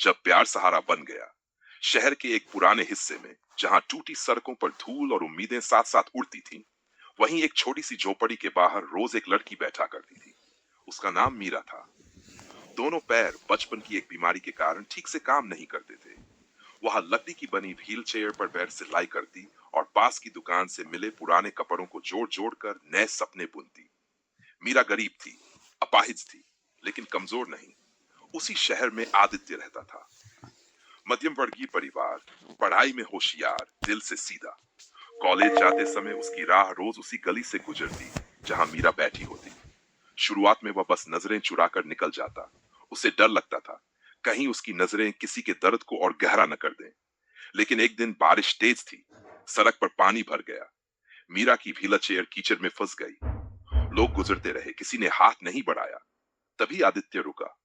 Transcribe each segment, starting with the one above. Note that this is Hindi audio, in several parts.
जब प्यार सहारा बन गया। शहर के एक पुराने हिस्से में जहां टूटी सड़कों पर धूल और उम्मीदें साथ साथ उड़ती थीं, वहीं एक छोटी सी झोपड़ी के बाहर रोज एक लड़की बैठा करती थी। उसका नाम मीरा था। दोनों पैर बचपन की एक बीमारी के कारण ठीक से काम नहीं करते थे। वह लकड़ी की बनी व्हील चेयर पर बैठ सिलाई करती और पास की दुकान से मिले पुराने कपड़ों को जोड़ जोड़ कर नए सपने बुनती। मीरा गरीब थी, अपाहिज थी, लेकिन कमजोर नहीं। उसी शहर में आदित्य रहता था। मध्यम वर्गीय परिवार, पढ़ाई में होशियार, दिल से सीधा। कॉलेज जाते समय उसकी राह रोज उसी गली से गुजरती जहां मीरा बैठी होती। शुरुआत में वह बस नजरें चुराकर निकल जाता। उसे डर लगता था कहीं उसकी नजरें किसी के दर्द को और गहरा न कर दें। लेकिन एक दिन बारिश तेज थी, सड़क पर पानी भर गया। मीरा की व्हीलर चेयर कीचड़ में फंस गई। लोग गुजरते रहे, किसी ने हाथ नहीं बढ़ाया। तभी आदित्य रुका।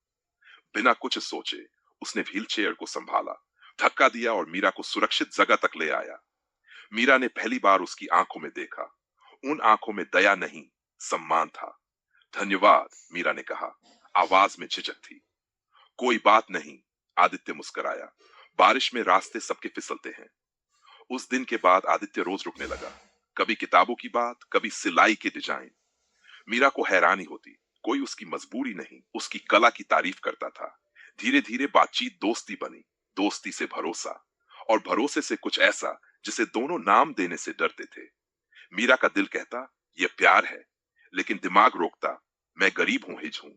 बिना कुछ सोचे उसने व्हील चेयर को संभाला, धक्का दिया और मीरा को सुरक्षित जगह तक ले आया। मीरा ने पहली बार उसकी आंखों में देखा। उन आंखों में दया नहीं, सम्मान था। धन्यवाद, मीरा ने कहा। आवाज में झिझक थी। कोई बात नहीं, आदित्य मुस्कुराया। बारिश में रास्ते सबके फिसलते हैं। उस दिन के बाद आदित्य रोज रुकने लगा। कभी किताबों की बात, कभी सिलाई के डिजाइन। मीरा को हैरानी होती, कोई उसकी मजबूरी नहीं, उसकी कला की तारीफ करता था। धीरे धीरे बातचीत दोस्ती बनी, दोस्ती से भरोसा, और भरोसे से कुछ ऐसा जिसे दोनों नाम देने से डरते थे। मीरा का दिल कहता यह प्यार है, लेकिन दिमाग रोकता मैं गरीब हूं, हिज हूं,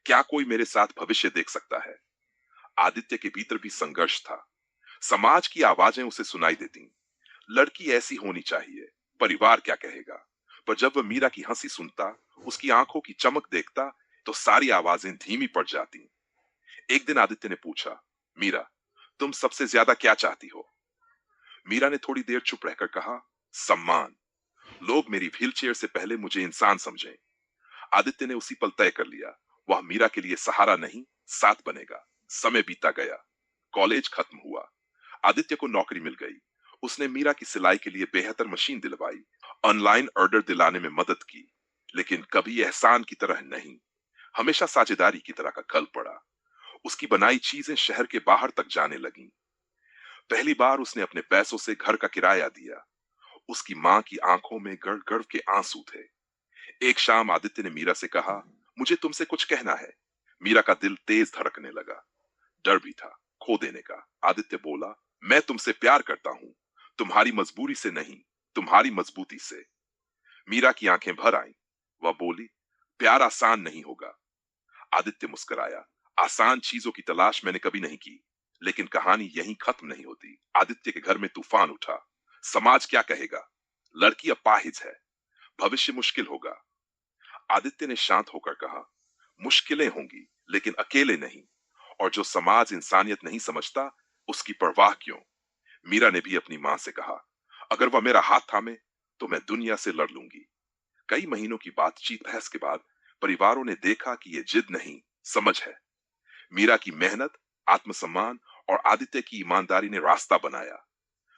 क्या कोई मेरे साथ भविष्य देख सकता है। आदित्य के भीतर भी संघर्ष था। समाज की आवाजें उसे सुनाई देती, लड़की ऐसी होनी चाहिए, परिवार क्या कहेगा। पर जब वह मीरा की हंसी सुनता, उसकी आंखों की चमक देखता, तो सारी आवाजें धीमी पड़ जाती। एक दिन आदित्य ने पूछा, मीरा, तुम सबसे ज्यादा क्या चाहती हो? मीरा ने थोड़ी देर चुप रहकर कहा, सम्मान। लोग मेरी व्हीलचेयर से पहले मुझे इंसान समझें। आदित्य ने उसी पल तय कर लिया, वह मीरा के लिए सहारा नहीं, साथ बनेगा। समय बीता गया। कॉलेज खत्म हुआ। आदित्य को नौकरी मिल गई। उसने मीरा की सिलाई के लिए बेहतर मशीन दिलवाई, ऑनलाइन ऑर्डर दिलाने में मदद की। लेकिन कभी एहसान की तरह नहीं, हमेशा साझेदारी की तरह का कल पड़ा। उसकी बनाई चीजें शहर के बाहर तक जाने लगीं। पहली बार उसने अपने पैसों से घर का किराया दिया। उसकी मां की आंखों में गर्व गर्व के आंसू थे। एक शाम आदित्य ने मीरा से कहा, मुझे तुमसे कुछ कहना है। मीरा का दिल तेज धड़कने लगा। डर भी था, खो देने का। आदित्य बोला, मैं तुमसे प्यार करता हूं, तुम्हारी मजबूरी से नहीं, तुम्हारी मजबूती से। मीरा की आंखें भर आईं। वह बोली, प्यार आसान नहीं होगा। आदित्य मुस्कुराया, आसान चीजों की तलाश मैंने कभी नहीं की। लेकिन कहानी यहीं खत्म नहीं होती। आदित्य के घर में तूफान उठा। समाज क्या कहेगा, लड़की अपाहिज है, भविष्य मुश्किल होगा। आदित्य ने शांत होकर कहा, मुश्किलें होंगी, लेकिन अकेले नहीं। और जो समाज इंसानियत नहीं समझता, उसकी परवाह क्यों। मीरा ने भी अपनी मां से कहा, अगर वह मेरा हाथ थामे तो मैं दुनिया से लड़ लूंगी। कई महीनों की बातचीत बहस के बाद परिवारों ने देखा कि यह जिद नहीं, समझ है। मीरा की मेहनत, आत्मसम्मान और आदित्य की ईमानदारी ने रास्ता बनाया।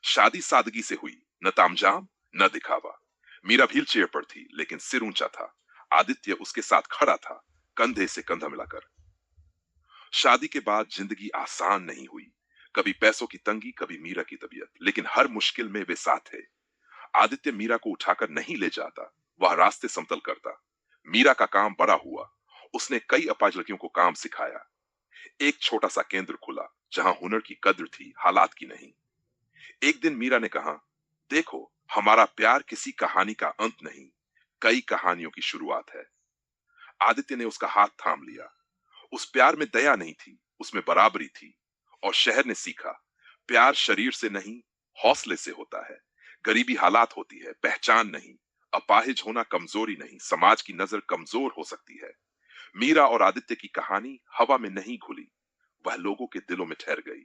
शादी सादगी से हुई, न तामझाम न दिखावा। मीरा व्हील चेयर पर थी, लेकिन सिर ऊंचा था। आदित्य उसके साथ खड़ा था, कंधे से कंधा मिलाकर। शादी के बाद जिंदगी आसान नहीं हुई। कभी पैसों की तंगी, कभी मीरा की तबीयत, लेकिन हर मुश्किल में वे साथ थे। आदित्य मीरा को उठाकर नहीं ले जाता, वह रास्ते समतल करता। मीरा का काम बड़ा हुआ। उसने कई अपाहिज लड़कियों को काम सिखाया। एक छोटा सा केंद्र खुला जहां हुनर की कद्र थी, हालात की नहीं। एक दिन मीरा ने कहा, देखो, हमारा प्यार किसी कहानी का अंत नहीं, कई कहानियों की शुरुआत है। आदित्य ने उसका हाथ थाम लिया। उस प्यार में दया नहीं थी, उसमें बराबरी थी। और शहर ने सीखा, प्यार शरीर से नहीं, हौसले से होता है। गरीबी हालात होती है, पहचान नहीं। अपाहिज होना कमजोरी नहीं, समाज की नजर कमजोर हो सकती है। मीरा और आदित्य की कहानी हवा में नहीं घुली, वह लोगों के दिलों में ठहर गई।